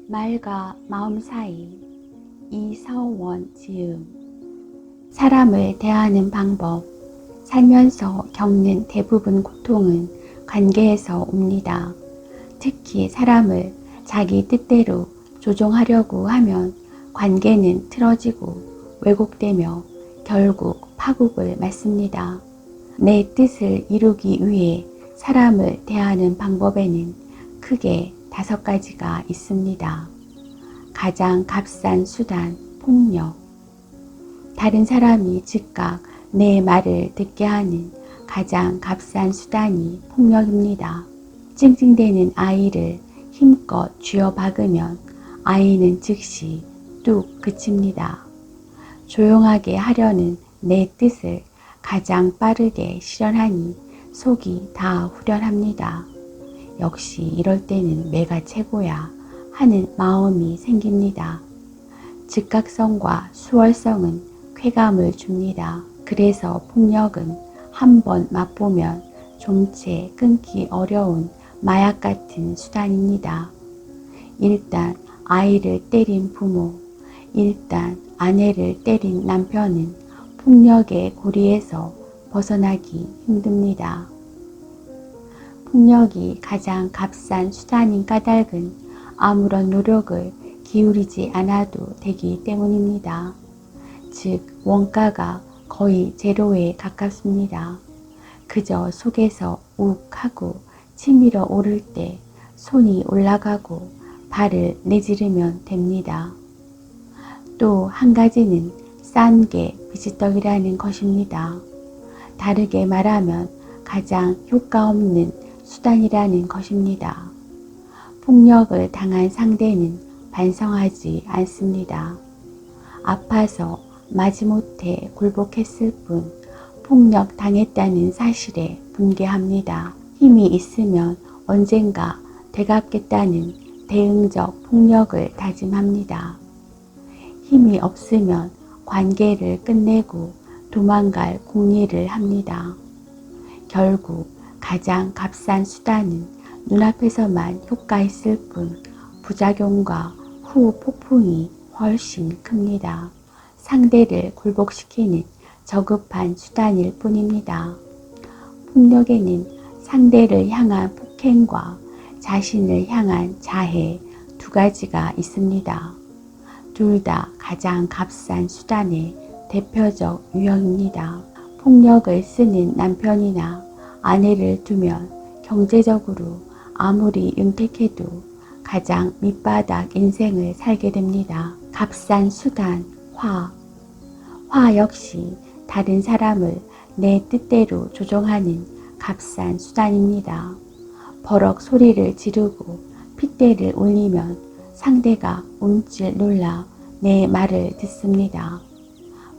말과 마음 사이 이서원 지음. 사람을 대하는 방법. 살면서 겪는 대부분 고통은 관계에서 옵니다. 특히 사람을 자기 뜻대로 조종하려고 하면 관계는 틀어지고 왜곡되며 결국 파국을 맞습니다. 내 뜻을 이루기 위해 사람을 대하는 방법에는 크게 5가지가 있습니다. 가장 값싼 수단, 폭력. 다른 사람이 즉각 내 말을 듣게 하는 가장 값싼 수단이 폭력입니다. 찡찡대는 아이를 힘껏 쥐어박으면 아이는 즉시 뚝 그칩니다. 조용하게 하려는 내 뜻을 가장 빠르게 실현하니 속이 다 후련합니다. 역시 이럴 때는 내가 최고야 하는 마음이 생깁니다. 즉각성과 수월성은 쾌감을 줍니다. 그래서 폭력은 한번 맛보면 좀채 끊기 어려운 마약 같은 수단입니다. 일단 아이를 때린 부모, 일단 아내를 때린 남편은 폭력의 고리에서 벗어나기 힘듭니다. 폭력이 가장 값싼 수단인 까닭은 아무런 노력을 기울이지 않아도 되기 때문입니다. 즉 원가가 거의 제로에 가깝습니다. 그저 속에서 욱 하고 치밀어 오를 때 손이 올라가고 발을 내지르면 됩니다. 또 한 가지는 싼 게 비지떡이라는 것입니다. 다르게 말하면 가장 효과 없는 수단이라는 것입니다. 폭력을 당한 상대는 반성하지 않습니다. 아파서 마지못해 굴복했을 뿐 폭력 당했다는 사실에 분개합니다. 힘이 있으면 언젠가 되갚겠다는 대응적 폭력을 다짐합니다. 힘이 없으면 관계를 끝내고 도망갈 궁리를 합니다. 결국 가장 값싼 수단은 눈앞에서만 효과 있을 뿐 부작용과 후 폭풍이 훨씬 큽니다. 상대를 굴복시키는 저급한 수단일 뿐입니다. 폭력에는 상대를 향한 폭행과 자신을 향한 자해 2가지가 있습니다. 둘 다 가장 값싼 수단의 대표적 유형입니다. 폭력을 쓰는 남편이나 아내를 두면 경제적으로 아무리 윤택해도 가장 밑바닥 인생을 살게 됩니다. 값싼 수단, 화. 화 역시 다른 사람을 내 뜻대로 조종하는 값싼 수단입니다. 버럭 소리를 지르고 핏대를 올리면 상대가 움찔 놀라 내 말을 듣습니다.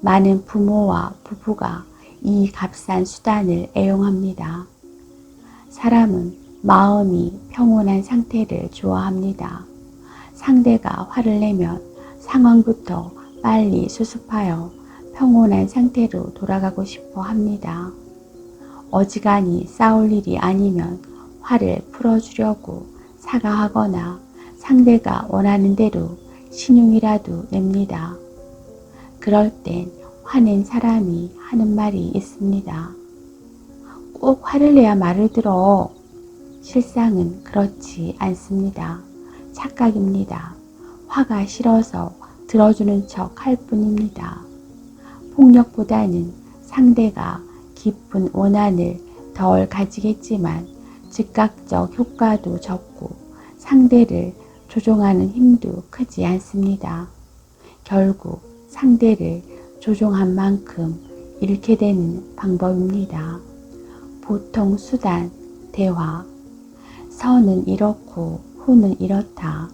많은 부모와 부부가 이 값싼 수단을 애용합니다. 사람은 마음이 평온한 상태를 좋아합니다. 상대가 화를 내면 상황부터 빨리 수습하여 평온한 상태로 돌아가고 싶어 합니다. 어지간히 싸울 일이 아니면 화를 풀어주려고 사과하거나 상대가 원하는 대로 신용이라도 냅니다. 그럴 땐 화낸 사람이 하는 말이 있습니다. 꼭 화를 내야 말을 들어. 실상은 그렇지 않습니다. 착각입니다. 화가 싫어서 들어주는 척 할 뿐입니다. 폭력보다는 상대가 깊은 원한을 덜 가지겠지만 즉각적 효과도 적고 상대를 조종하는 힘도 크지 않습니다. 결국 상대를 조종한 만큼 잃게 되는 방법입니다. 보통 수단, 대화. 서는 이렇고 후는 이렇다.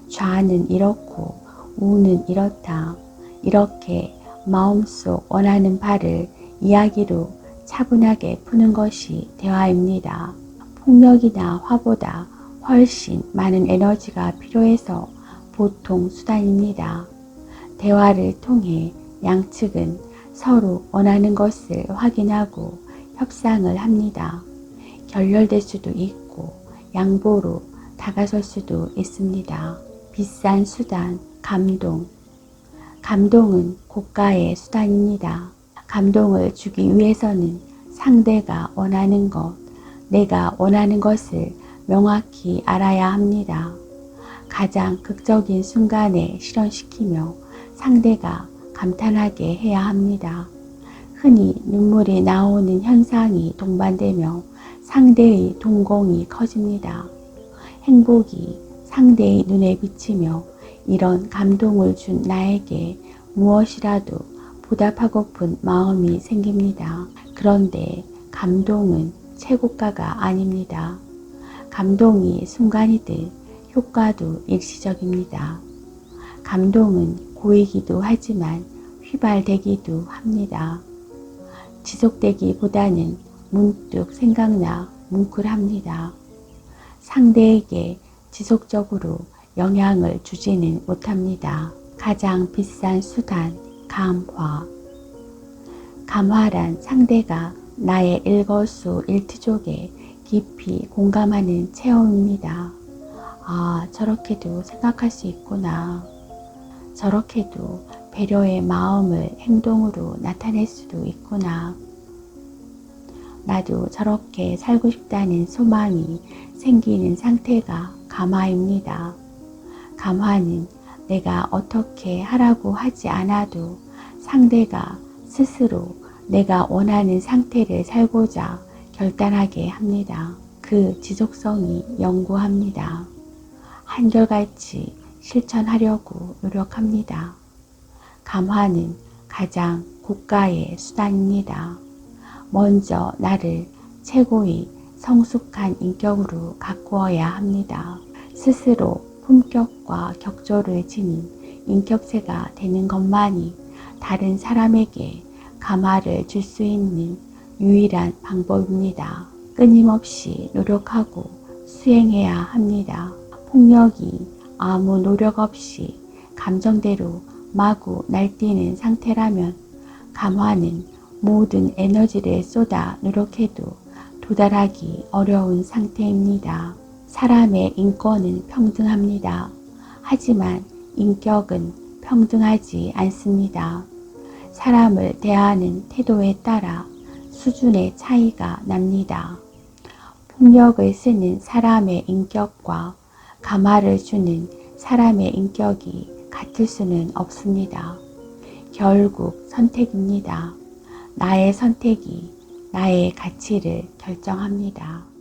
좌는 이렇고 우는 이렇다. 이렇게 마음속 원하는 바를 이야기로 차분하게 푸는 것이 대화입니다. 폭력이나 화보다 훨씬 많은 에너지가 필요해서 보통 수단입니다. 대화를 통해 양측은 서로 원하는 것을 확인하고 협상을 합니다. 결렬될 수도 있고 양보로 다가설 수도 있습니다. 비싼 수단, 감동. 감동은 고가의 수단입니다. 감동을 주기 위해서는 상대가 원하는 것, 내가 원하는 것을 명확히 알아야 합니다. 가장 극적인 순간에 실현시키며 상대가 감탄하게 해야 합니다. 흔히 눈물이 나오는 현상이 동반되며 상대의 동공이 커집니다. 행복이 상대의 눈에 비치며 이런 감동을 준 나에게 무엇이라도 보답하고픈 마음이 생깁니다. 그런데 감동은 최고가가 아닙니다. 감동이 순간이듯 효과도 일시적입니다. 감동은 고이기도 하지만 휘발되기도 합니다. 지속되기보다는 문득 생각나 뭉클합니다. 상대에게 지속적으로 영향을 주지는 못합니다. 가장 비싼 수단, 감화. 감화란 상대가 나의 일거수일투족에 깊이 공감하는 체험입니다. 아, 저렇게도 생각할 수 있구나. 저렇게도 배려의 마음을 행동으로 나타낼 수도 있구나. 나도 저렇게 살고 싶다는 소망이 생기는 상태가 감화입니다. 감화는 내가 어떻게 하라고 하지 않아도 상대가 스스로 내가 원하는 상태를 살고자 결단하게 합니다. 그 지속성이 영구합니다. 한결같이 실천하려고 노력합니다. 감화는 가장 고가의 수단입니다. 먼저 나를 최고의 성숙한 인격으로 가꾸어야 합니다. 스스로 품격과 격조를 지닌 인격체가 되는 것만이 다른 사람에게 감화를 줄 수 있는 유일한 방법입니다. 끊임없이 노력하고 수행해야 합니다. 폭력이 아무 노력 없이 감정대로 마구 날뛰는 상태라면 감화는 모든 에너지를 쏟아 노력해도 도달하기 어려운 상태입니다. 사람의 인권은 평등합니다. 하지만 인격은 평등하지 않습니다. 사람을 대하는 태도에 따라 수준의 차이가 납니다. 폭력을 쓰는 사람의 인격과 감화를 주는 사람의 인격이 같을 수는 없습니다. 결국 선택입니다. 나의 선택이 나의 가치를 결정합니다.